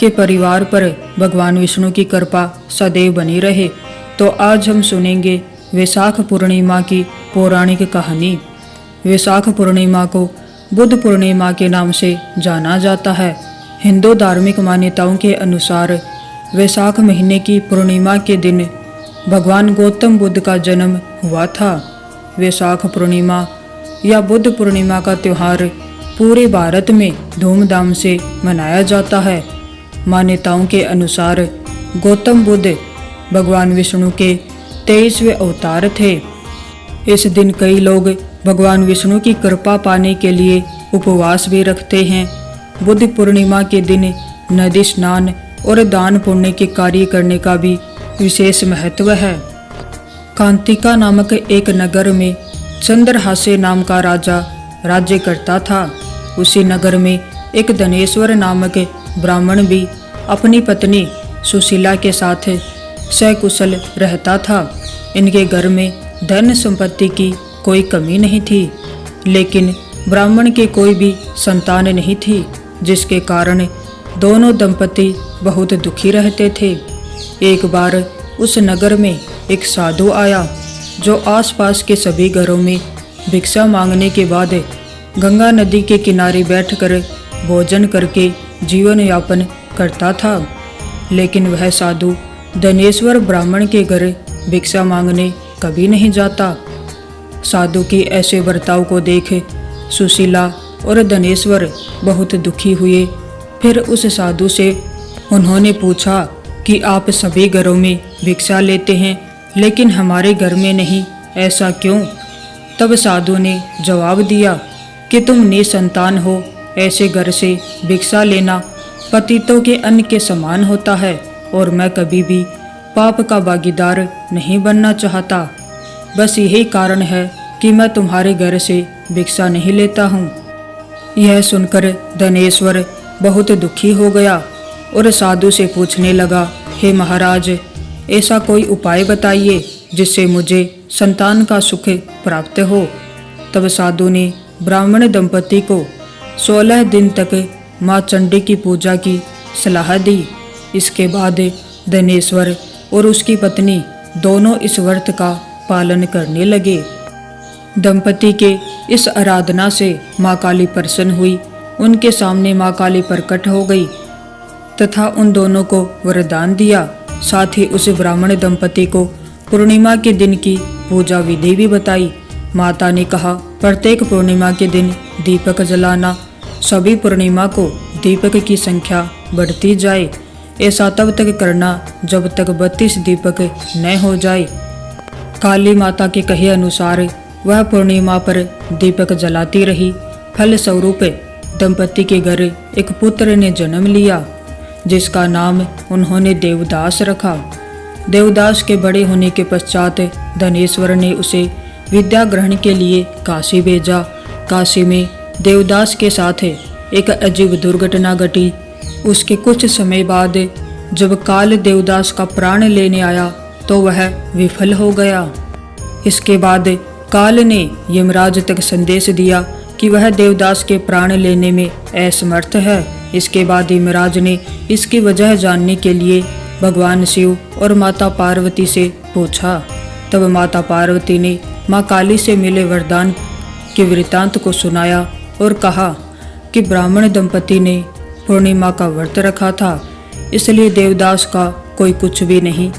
के परिवार पर भगवान विष्णु की कृपा सदैव बनी रहे। तो आज हम सुनेंगे वैशाख पूर्णिमा की पौराणिक कहानी। वैशाख पूर्णिमा को बुद्ध पूर्णिमा के नाम से जाना जाता है। हिंदू धार्मिक मान्यताओं के अनुसार वैशाख महीने की पूर्णिमा के दिन भगवान गौतम बुद्ध का जन्म हुआ था। वैशाख पूर्णिमा या बुद्ध पूर्णिमा का त्यौहार पूरे भारत में धूमधाम से मनाया जाता है। मान्यताओं के अनुसार गौतम बुद्ध भगवान विष्णु के 23वें अवतार थे। इस दिन कई लोग भगवान विष्णु की कृपा पाने के लिए उपवास भी रखते हैं। बुद्ध पूर्णिमा के दिन नदी स्नान और दान पुण्य के कार्य करने का भी विशेष महत्व है। कांतिका नामक एक नगर में चंद्रहास्य नाम का राजा राज्य करता था। उसी नगर में एक धनेश्वर नामक ब्राह्मण भी अपनी पत्नी सुशीला के साथ सकुशल रहता था। इनके घर में धन संपत्ति की कोई कमी नहीं थी, लेकिन ब्राह्मण के कोई भी संतान नहीं थी, जिसके कारण दोनों दंपति बहुत दुखी रहते थे। एक बार उस नगर में एक साधु आया, जो आसपास के सभी घरों में भिक्षा मांगने के बाद गंगा नदी के किनारे बैठकर भोजन करके जीवन यापन करता था। लेकिन वह साधु धनेश्वर ब्राह्मण के घर भिक्षा मांगने कभी नहीं जाता। साधु के ऐसे बर्ताव को देख सुशीला और धनेश्वर बहुत दुखी हुए। फिर उस साधु से उन्होंने पूछा कि आप सभी घरों में भिक्षा लेते हैं, लेकिन हमारे घर में नहीं, ऐसा क्यों? तब साधु ने जवाब दिया कि तुम निसंतान हो, ऐसे घर से भिक्षा लेना पतितों के अन्न के समान होता है, और मैं कभी भी पाप का भागीदार नहीं बनना चाहता। बस यही कारण है कि मैं तुम्हारे घर से भिक्षा नहीं लेता हूँ। यह सुनकर धनेश्वर बहुत दुखी हो गया और साधु से पूछने लगा, हे महाराज, ऐसा कोई उपाय बताइए जिससे मुझे संतान का सुख प्राप्त हो। तब साधु ने ब्राह्मण दंपति को 16 दिन तक माँ चंडी की पूजा की सलाह दी। इसके बाद धनेश्वर और उसकी पत्नी दोनों इस व्रत का पालन करने लगे। दंपति के इस आराधना से माँ काली प्रसन्न हुई। उनके सामने माँ काली प्रकट हो गई तथा उन दोनों को वरदान दिया। साथ ही उस ब्राह्मण दंपति को पूर्णिमा के दिन की पूजा विधि भी बताई। माता ने कहा, प्रत्येक पूर्णिमा के दिन दीपक जलाना, सभी पूर्णिमा को दीपक की संख्या बढ़ती जाए। ऐसा तब तक करना जब तक 32 दीपक न हो जाए। काली माता के कहे अनुसार वह पूर्णिमा पर दीपक जलाती रही। फल स्वरूप दंपति के घर एक पुत्र ने जन्म लिया, जिसका नाम उन्होंने देवदास रखा। देवदास के बड़े होने के पश्चात धनेश्वर ने उसे विद्या ग्रहण के लिए काशी भेजा। काशी में देवदास के साथ एक अजीब दुर्घटना घटी। उसके कुछ समय बाद जब काल देवदास का प्राण लेने आया तो वह विफल हो गया। इसके बाद काल ने यमराज तक संदेश दिया कि वह देवदास के प्राण लेने में असमर्थ है। इसके बाद यमराज ने इसकी वजह जानने के लिए भगवान शिव और माता पार्वती से पूछा। तब माता पार्वती ने माँ काली से मिले वरदान के वृतांत को सुनाया और कहा कि ब्राह्मण दंपति ने पूर्णिमा का व्रत रखा था, इसलिए देवदास का कोई कुछ भी नहीं